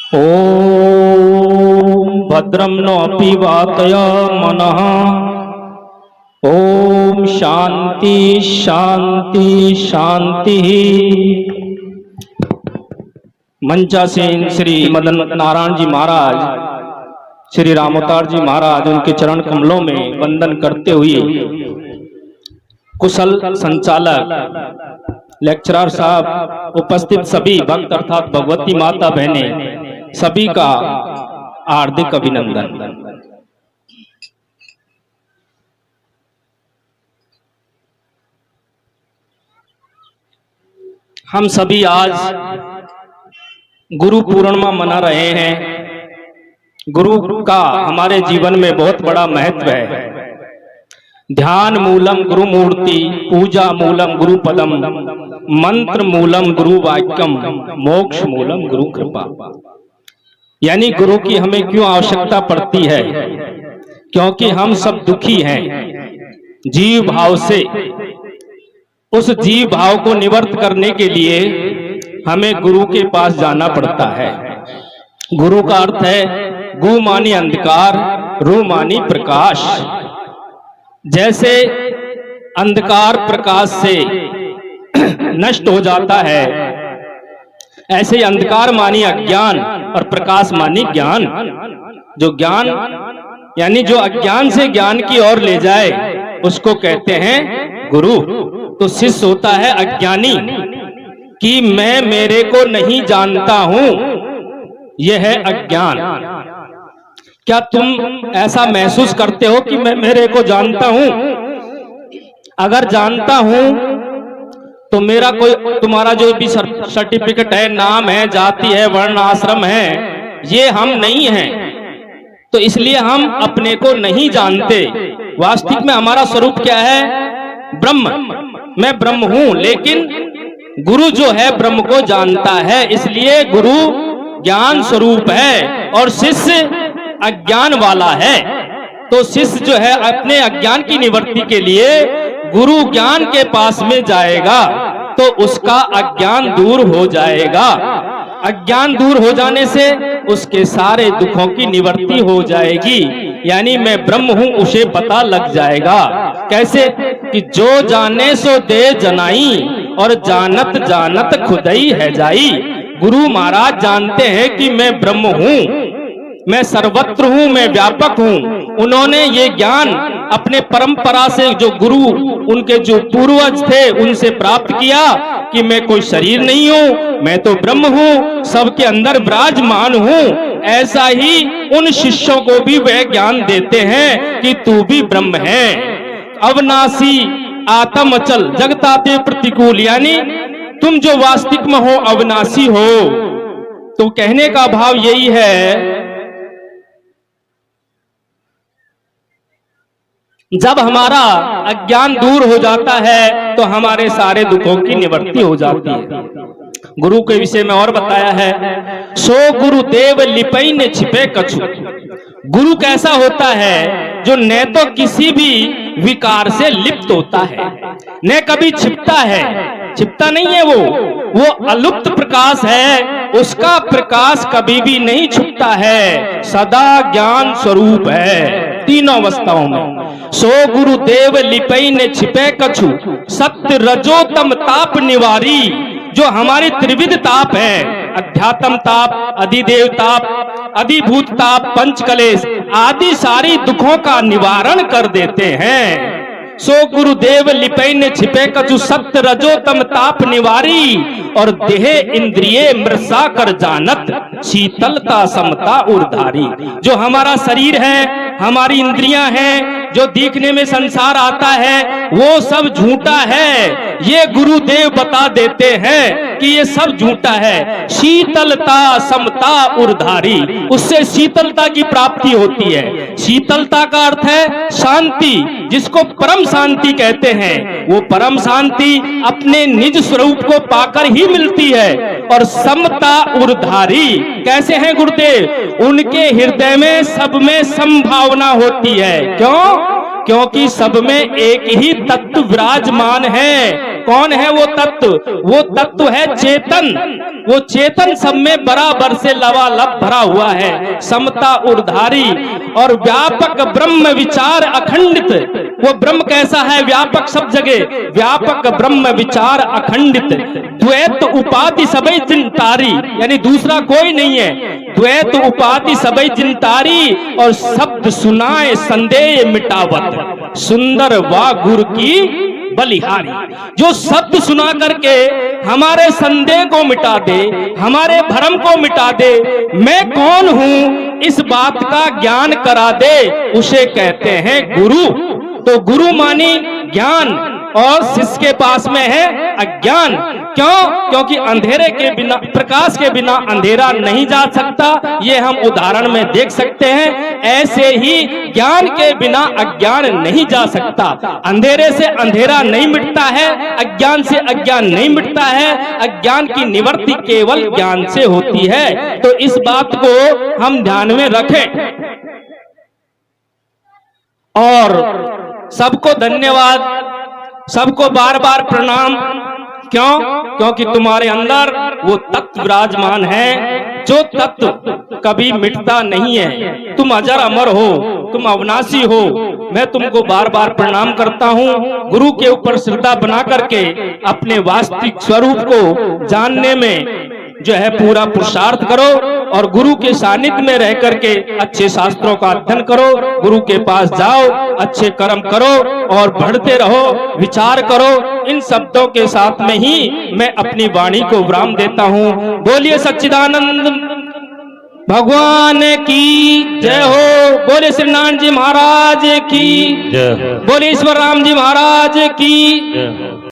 ओम भद्रं नोऽपि वातया मनः। ओम शांति शांति शांति। मंचासीन श्री मदन नारायण जी महाराज, श्री रामोतार जी महाराज, उनके चरण कमलों में वंदन करते हुए कुशल संचालक लेक्चरर साहब, उपस्थित सभी भक्त अर्थात भगवती माता बहनें, सभी का हार्दिक अभिनंदन। हम सभी आज गुरु पूर्णिमा मना रहे हैं। गुरु का हमारे जीवन में बहुत बड़ा महत्व है। ध्यान मूलम गुरु मूर्ति, पूजा मूलम गुरु पदम, मंत्र मूलम गुरु वाक्यम, मोक्ष मूलम गुरु कृपा। यानी गुरु की हमें क्यों आवश्यकता पड़ती है? क्योंकि हम सब दुखी हैं जीव भाव से। उस जीव भाव को निवृत्त करने के लिए हमें गुरु के पास जाना पड़ता है। गुरु का अर्थ है गु मानी अंधकार, रु मानी प्रकाश। जैसे अंधकार प्रकाश से नष्ट हो जाता है, ऐसे अंधकार मानी अज्ञान और प्रकाश मानी ज्ञान। जो ज्ञान यानी जो अज्ञान से ज्ञान की ओर ले जाए उसको कहते हैं गुरु। तो शिष्य होता है अज्ञानी कि मैं मेरे को नहीं जानता हूं, यह है अज्ञान। क्या तुम ऐसा महसूस करते हो कि मैं मेरे को जानता हूं? अगर जानता हूं तो मेरा कोई तुम्हारा जो भी सर्टिफिकेट है, नाम है, जाति है, वर्ण आश्रम है, ये हम नहीं हैं। तो इसलिए हम अपने को नहीं जानते। वास्तविक में हमारा स्वरूप क्या है? ब्रह्म। मैं ब्रह्म हूं, लेकिन गुरु जो है ब्रह्म को जानता है, इसलिए गुरु ज्ञान स्वरूप है और शिष्य अज्ञान वाला है। तो शिष्य जो है अपने अज्ञान की निवृत्ति के लिए गुरु ज्ञान के पास में जाएगा तो उसका अज्ञान दूर हो जाएगा। अज्ञान दूर हो जाने से उसके सारे दुखों की निवृत्ति हो जाएगी। यानी मैं ब्रह्म हूं उसे पता लग जाएगा। कैसे? कि जो जाने सो दे जनाई और जानत जानत खुदई है जाई। गुरु महाराज जानते हैं कि मैं ब्रह्म हूं, मैं सर्वत्र हूं, मैं व्यापक हूं। उन्होंने ये ज्ञान अपने परंपरा से, जो गुरु उनके जो पूर्वज थे उनसे प्राप्त किया कि मैं कोई शरीर नहीं हूं, मैं तो ब्रह्म हूं, सबके अंदर विराजमान हूं। ऐसा ही उन शिष्यों को भी वह ज्ञान देते हैं कि तू भी ब्रह्म है, अविनाशी, आत्म अचल, जगताते प्रतिकूल। यानी तुम जो वास्तविक में हो, अविनाशी हो। तो कहने का भाव यही है, जब हमारा अज्ञान दूर हो जाता है तो हमारे सारे दुखों की निवृत्ति हो जाती है। गुरु के विषय में और बताया है, सो गुरुदेव लिपई ने छिपे कछु। गुरु कैसा होता है? जो न तो किसी भी विकार से लिप्त होता है, न कभी छिपता है। छिपता नहीं है वो अलुप्त प्रकाश है। उसका प्रकाश कभी भी नहीं छुपता है, सदा ज्ञान स्वरूप है तीनों अवस्थाओं में। सो गुरुदेव लिपई ने छिपे कछु, सत्य रजो तम ताप निवारी। जो हमारी त्रिविध ताप है, अध्यात्म ताप, अधिदेव ताप, अधिभूत ताप, पंचकलेश आदि सारी दुखों का निवारण कर देते हैं। सो गुरुदेव लिपई ने छिपे कछु, सत्य रजो तम ताप निवारी। और देह इंद्रिय मृषा कर जानत, शीतलता समता उर्धारी। जो हमारा शरीर है, हमारी इंद्रियां हैं, जो दिखने में संसार आता है, वो सब झूठा है। ये गुरुदेव बता देते हैं कि ये सब झूठा है। शीतलता समता उर्धारी, उससे शीतलता की प्राप्ति होती है। शीतलता का अर्थ है शांति, जिसको परम शांति कहते हैं। वो परम शांति अपने निज स्वरूप को पाकर ही मिलती है। और समता उर्धारी कैसे हैं गुरुदेव? उनके हृदय में सब में संभावना होती है। क्यों? क्योंकि सब में एक ही तत्व विराजमान है। कौन है वो तत्व? वो तत्व है चेतन। वो चेतन सब में बराबर से लबालब भरा हुआ है, समता उर्धारी और व्यापक ब्रह्म विचार अखंडित। वो ब्रह्म कैसा है? व्यापक सब जगह, व्यापक ब्रह्म विचार अखंडित। द्वैत उपाधि सबई जिनतारी, यानी दूसरा कोई नहीं है। द्वैत उपाधि सबई जिनतारी और शब्द सुनाए संदेह मिटावत। सुंदर वा गुरु की बलिहारी, जो शब्द सुना करके हमारे संदेह को मिटा दे, हमारे भ्रम को मिटा दे, मैं कौन हूं इस बात का ज्ञान करा दे, उसे कहते हैं गुरु। तो गुरु मानी ज्ञान और शिष्य के पास में है अज्ञान। क्यों? क्योंकि अंधेरे के बिना, प्रकाश के बिना अंधेरा नहीं जा सकता। ये हम उदाहरण में देख सकते हैं। ऐसे ही ज्ञान के बिना अज्ञान नहीं जा सकता। अंधेरे से अंधेरा नहीं मिटता है, अज्ञान से अज्ञान नहीं मिटता है। अज्ञान की निवृत्ति केवल ज्ञान से होती है। तो इस बात को हम ध्यान में रखें। और सबको धन्यवाद, सबको बार बार प्रणाम। क्यों? क्योंकि तुम्हारे अंदर वो तत्व विराजमान है, जो तत्व कभी मिटता नहीं है। तुम अजर अमर हो, तुम अविनाशी हो। मैं तुमको बार बार प्रणाम करता हूँ। गुरु के ऊपर श्रद्धा बना करके अपने वास्तविक स्वरूप को जानने में जो है पूरा पुरुषार्थ करो और गुरु के सानिध्य में रह करके अच्छे शास्त्रों का अध्ययन करो, गुरु के पास जाओ, अच्छे कर्म करो और बढ़ते रहो, विचार करो। इन शब्दों के साथ में ही मैं अपनी वाणी को विराम देता हूँ। बोलिए सच्चिदानंद भगवान की जय हो। बोले श्री नारायण जी महाराज की जय हो। बोले ईश्वर राम जी महाराज की जय हो।